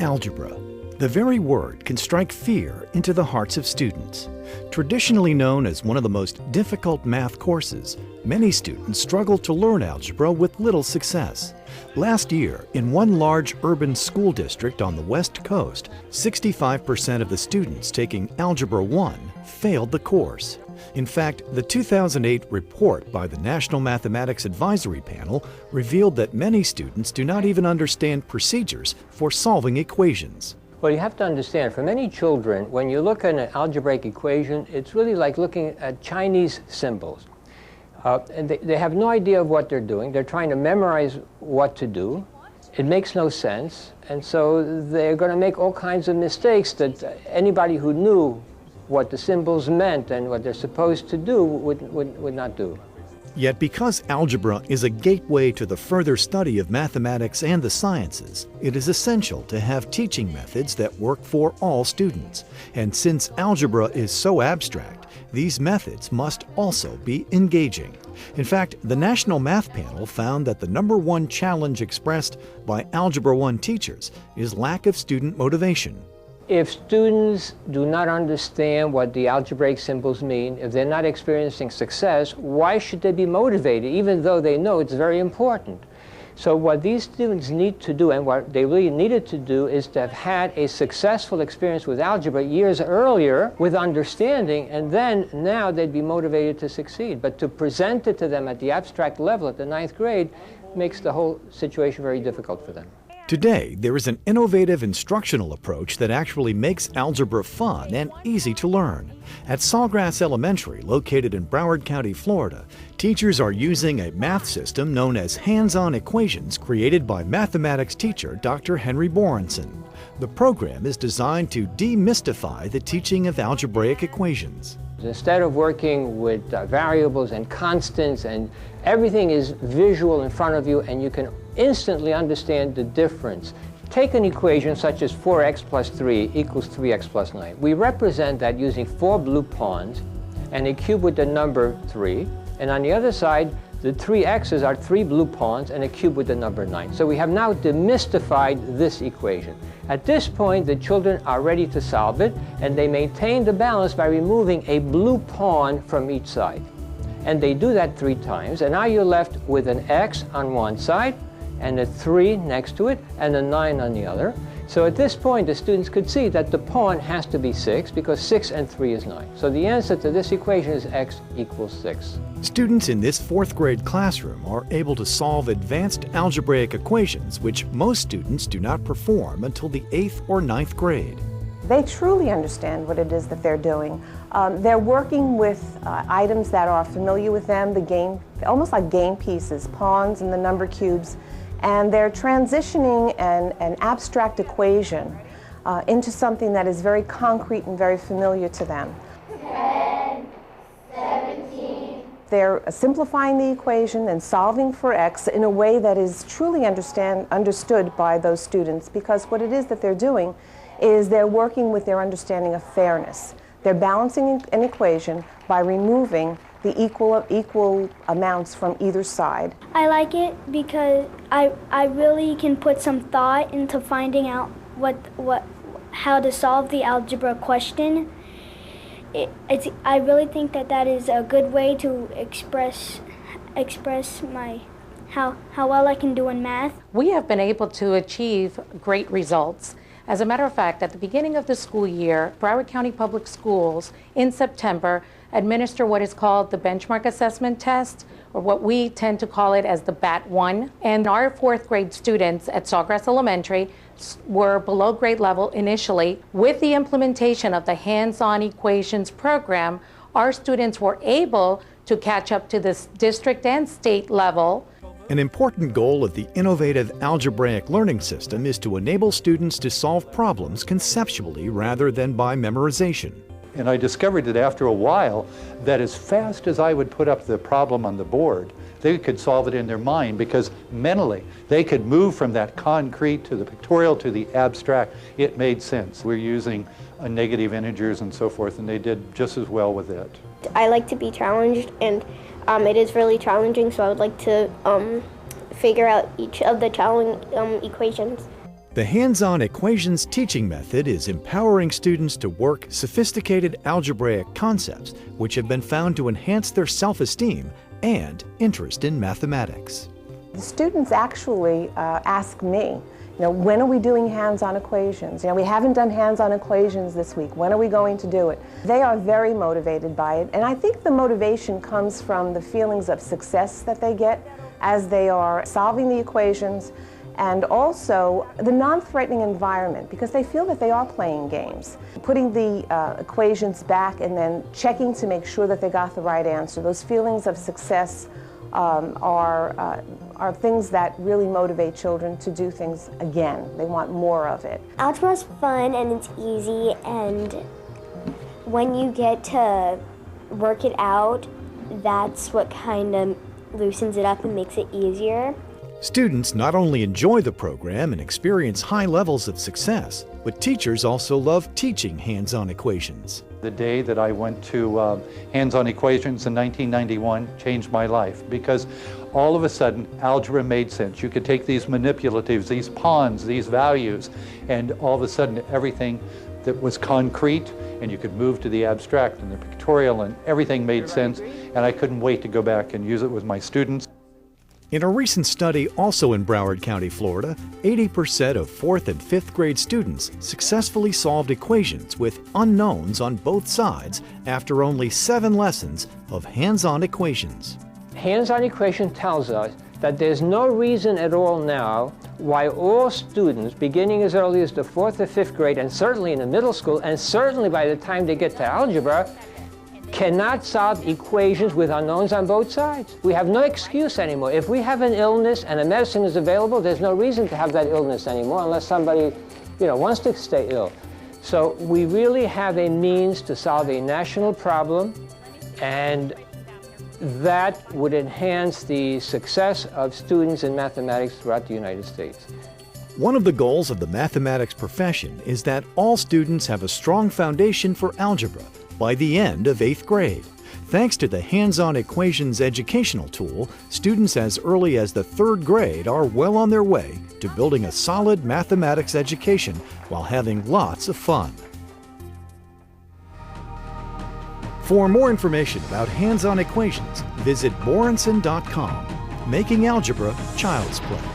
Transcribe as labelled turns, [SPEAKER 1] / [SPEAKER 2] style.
[SPEAKER 1] Algebra. The very word can strike fear into the hearts of students. Traditionally known as one of the most difficult math courses, many students struggle to learn algebra with little success. Last year, in one large urban school district on the West Coast, 65% of the students taking Algebra 1 failed the course. In fact, the 2008 report by the National Mathematics Advisory Panel revealed that many students do not even understand procedures for solving equations.
[SPEAKER 2] Well, you have to understand, for many children, when you look at an algebraic equation, it's really like looking at Chinese symbols. And they have no idea of what they're doing. They're trying to memorize what to do. It makes no sense. And so they're going to make all kinds of mistakes that anybody who knew what the symbols meant and what they're supposed to do would not do.
[SPEAKER 1] Yet because algebra is a gateway to the further study of mathematics and the sciences, it is essential to have teaching methods that work for all students. And since algebra is so abstract, these methods must also be engaging. In fact, the National Math Panel found that the #1 challenge expressed by Algebra 1 teachers is lack of student motivation.
[SPEAKER 2] If students do not understand what the algebraic symbols mean, if they're not experiencing success, why should they be motivated, even though they know it's very important? So what these students need to do, and what they really needed to do, is to have had a successful experience with algebra years earlier with understanding, and then now they'd be motivated to succeed. But to present it to them at the abstract level at the 9th grade makes the whole situation very difficult for them.
[SPEAKER 1] Today, there is an innovative instructional approach that actually makes algebra fun and easy to learn. At Sawgrass Elementary, located in Broward County, Florida, teachers are using a math system known as hands-on equations created by mathematics teacher Dr. Henry Borenson. The program is designed to demystify the teaching of algebraic equations.
[SPEAKER 2] Instead of working with variables and constants, and everything is visual in front of you and you can instantly understand the difference. Take an equation such as 4x plus 3 equals 3x plus 9. We represent that using 4 blue pawns and a cube with the number 3. And on the other side, the 3 x's are 3 blue pawns and a cube with the number 9. So we have now demystified this equation. At this point, the children are ready to solve it, and they maintain the balance by removing a blue pawn from each side. And they do that 3 times, and now you're left with an x on one side, and a 3 next to it, and a 9 on the other. So at this point, the students could see that the pawn has to be 6, because 6 and 3 is 9. So the answer to this equation is x equals 6.
[SPEAKER 1] Students in this 4th grade classroom are able to solve advanced algebraic equations, which most students do not perform until the 8th or 9th grade.
[SPEAKER 3] They truly understand what it is that they're doing. They're working with items that are familiar with them, the game, almost like game pieces, pawns and the number cubes. And they're transitioning an abstract equation into something that is very concrete and very familiar to them.
[SPEAKER 4] 10, 17.
[SPEAKER 3] They're simplifying the equation and solving for x in a way that is truly understood by those students, because what it is that they're doing is they're working with their understanding of fairness. They're balancing an equation by removing the equal amounts from either side.
[SPEAKER 4] I like it because I really can put some thought into finding out how to solve the algebra question. I really think that is a good way to express how well I can do in math.
[SPEAKER 5] We have been able to achieve great results. As a matter of fact, at the beginning of the school year, Broward County Public Schools in September administer what is called the benchmark assessment test, or what we tend to call it as the BAT-1. And our 4th grade students at Sawgrass Elementary were below grade level initially. With the implementation of the hands-on equations program, our students were able to catch up to this district and state level.
[SPEAKER 1] An important goal of the innovative algebraic learning system is to enable students to solve problems conceptually rather than by memorization.
[SPEAKER 6] And I discovered that after a while, that as fast as I would put up the problem on the board, they could solve it in their mind, because mentally they could move from that concrete to the pictorial to the abstract. It made sense. We're using negative integers and so forth, and they did just as well with it.
[SPEAKER 7] I like to be challenged, and it is really challenging, so I would like to figure out each of the challenge equations.
[SPEAKER 1] The hands-on equations teaching method is empowering students to work sophisticated algebraic concepts which have been found to enhance their self-esteem and interest in mathematics.
[SPEAKER 3] The students actually ask me, when are we doing hands-on equations? We haven't done hands-on equations this week. When are we going to do it? They are very motivated by it, and I think the motivation comes from the feelings of success that they get as they are solving the equations, and also the non-threatening environment, because they feel that they are playing games. Putting the equations back and then checking to make sure that they got the right answer. Those feelings of success are things that really motivate children to do things again. They want more of it.
[SPEAKER 8] Algebra is fun and it's easy, and when you get to work it out, that's what kind of loosens it up and makes it easier.
[SPEAKER 1] Students not only enjoy the program and experience high levels of success, but teachers also love teaching hands-on equations.
[SPEAKER 6] The day that I went to hands-on equations in 1991 changed my life, because all of a sudden algebra made sense. You could take these manipulatives, these pawns, these values, and all of a sudden everything that was concrete, and you could move to the abstract and the pictorial, and everything made sense, and I couldn't wait to go back and use it with my students.
[SPEAKER 1] In a recent study also in Broward County, Florida, 80% of 4th and 5th grade students successfully solved equations with unknowns on both sides after only 7 lessons of hands-on equations.
[SPEAKER 2] Hands-on equation tells us that there's no reason at all now why all students, beginning as early as the 4th or 5th grade, and certainly in the middle school, and certainly by the time they get to algebra, cannot solve equations with unknowns on both sides. We have no excuse anymore. If we have an illness and a medicine is available, there's no reason to have that illness anymore unless somebody, wants to stay ill. So we really have a means to solve a national problem, and that would enhance the success of students in mathematics throughout the United States.
[SPEAKER 1] One of the goals of the mathematics profession is that all students have a strong foundation for algebra by the end of 8th grade. Thanks to the hands-on equations educational tool, students as early as the 3rd grade are well on their way to building a solid mathematics education while having lots of fun. For more information about hands-on equations, visit Borenson.com. Making algebra child's play.